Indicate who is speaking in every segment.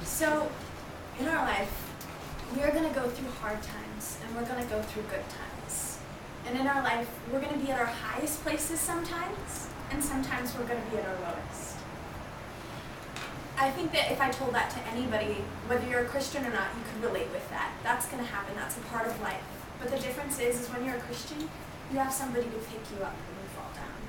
Speaker 1: So, in our life, we are going to go through hard times, and we're going to go through good times. And in our life, we're going to be at our highest places sometimes, and sometimes we're going to be at our lowest. I think that if I told that to anybody, whether you're a Christian or not, you could relate with that. That's going to happen. That's a part of life. But the difference is when you're a Christian, you have somebody to pick you up when you fall down.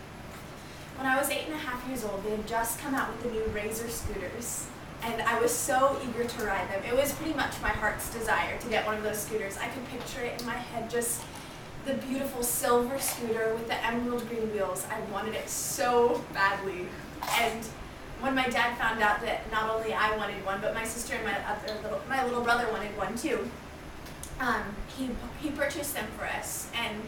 Speaker 1: When I was 8.5 years old, they had just come out with the new Razor scooters. And I was so eager to ride them. It was pretty much my heart's desire to get one of those scooters. I could picture it in my head, just the beautiful silver scooter with the emerald green wheels. I wanted it so badly. And when my dad found out that not only I wanted one, but my sister and my little brother wanted one too, he purchased them for us. And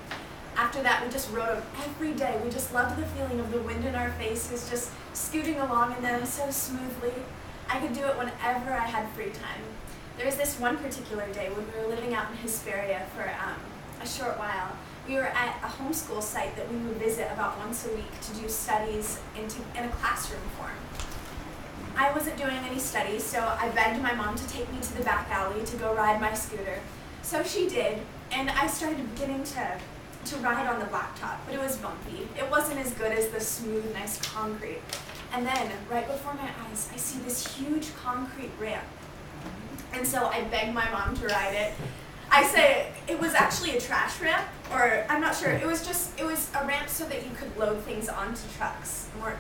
Speaker 1: after that, we just rode them every day. We just loved the feeling of the wind in our faces, just scooting along in them so smoothly. I could do it whenever I had free time. There was this one particular day when we were living out in Hesperia for a short while. We were at a homeschool site that we would visit about once a week to do studies in a classroom form. I wasn't doing any studies, so I begged my mom to take me to the back alley to go ride my scooter. So she did, and I started beginning to ride on the blacktop, but it was bumpy. It wasn't as good as the smooth, nice concrete. And then, right before my eyes, I see this huge concrete ramp. And so I begged my mom to ride it. I say it was actually a trash ramp, or I'm not sure. It was a ramp so that you could load things onto trucks more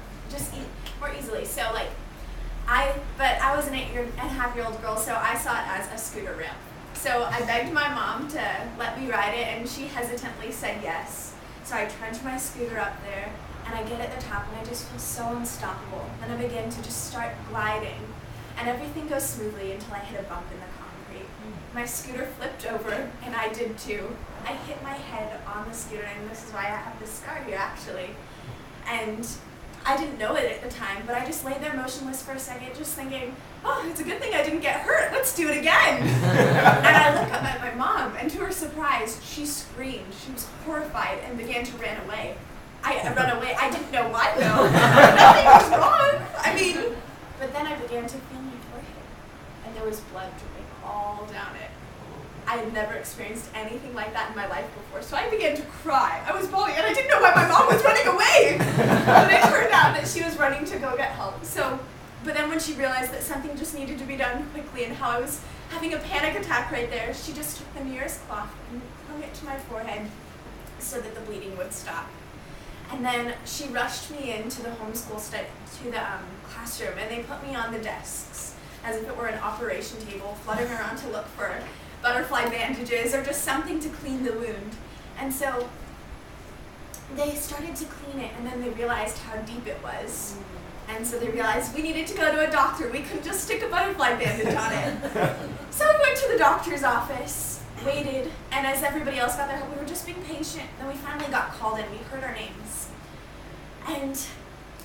Speaker 1: easily. So but I was an 8.5-year-old girl, so I saw it as a scooter ramp. So I begged my mom to let me ride it, and she hesitantly said yes. So I trudged my scooter up there, and I get at the top, and I just feel so unstoppable. Then I begin to just start gliding, and everything goes smoothly until I hit a bump in the concrete. My scooter flipped over, and I did too. I hit my head on the scooter, and this is why I have this scar here, actually. And I didn't know it at the time, but I just lay there motionless for a second, just thinking, oh, it's a good thing I didn't get hurt. Let's do it again. And I look up at my mom, and to her surprise, she screamed. She was horrified and began to run away. I didn't know why, though. Nothing was wrong. But then I began to feel my forehead, and there was blood dripping all down it. I had never experienced anything like that in my life before, so I began to cry. I was bawling, and I didn't know why my mom was running away. But it turned out that she was running to go get help. But then when she realized that something just needed to be done quickly and how I was having a panic attack right there, she just took the nearest cloth and hung it to my forehead so that the bleeding would stop. And then she rushed me into the homeschool classroom, and they put me on the desks as if it were an operation table, fluttering around to look for butterfly bandages or just something to clean the wound. And so they started to clean it, and then they realized how deep it was. And so they realized we needed to go to a doctor. We couldn't just stick a butterfly bandage on it. So we went to the doctor's office, waited, and as everybody else got their help, we were just being patient. Then we finally got called in. We heard our names. And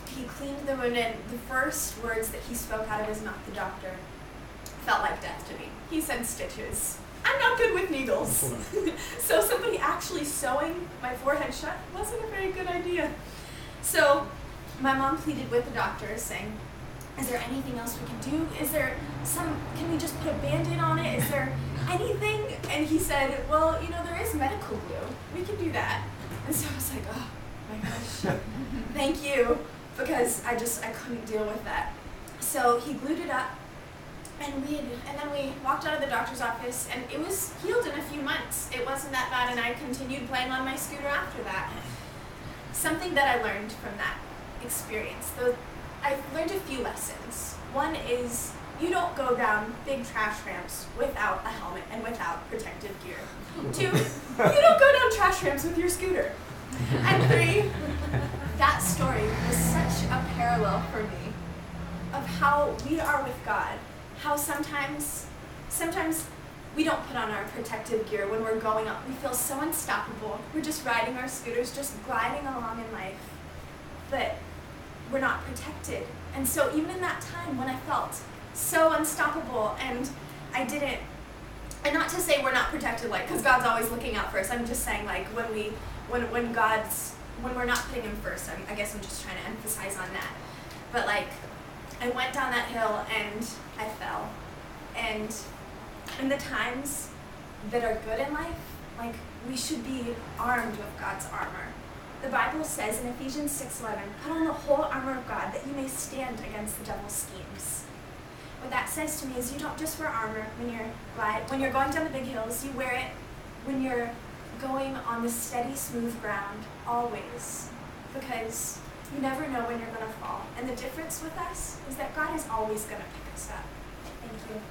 Speaker 1: he cleaned the wound, and the first words that he spoke out of his mouth, the doctor, felt like death to me. He said stitches. I'm not good with needles. So somebody actually sewing my forehead shut wasn't a very good idea. So my mom pleaded with the doctor, saying, is there anything else we can do? Can we just put a Band-Aid on it? Is there anything? And he said, well, there is medical glue. We can do that. And so I was like, oh my gosh, thank you, because I couldn't deal with that. So he glued it up, and then we walked out of the doctor's office, and it was healed in a few months. It wasn't that bad, and I continued playing on my scooter after that. Something that I learned from that experience, I learned a few lessons. One is you don't go down big trash ramps without a helmet and without protective gear. 2, you don't go down trash ramps with your scooter. And 3, that story was such a parallel for me of how we are with God. How sometimes we don't put on our protective gear when we're going up. We feel so unstoppable. We're just riding our scooters, just gliding along in life. But we're not protected. And so even in that time when I felt so unstoppable and I didn't, and not to say we're not protected, because God's always looking out for us. I'm just saying when we're not putting him first, I guess I'm just trying to emphasize on that. But I went down that hill and I fell. And in the times that are good in life, like, we should be armed with God's armor. The Bible says in Ephesians 6:11, put on the whole armor of God that you may stand against the devil's schemes. What that says to me is you don't just wear armor when you're going down the big hills. You wear it when you're going on the steady, smooth ground, always. Because you never know when you're going to fall. And the difference with us is that God is always going to pick us up. Thank you.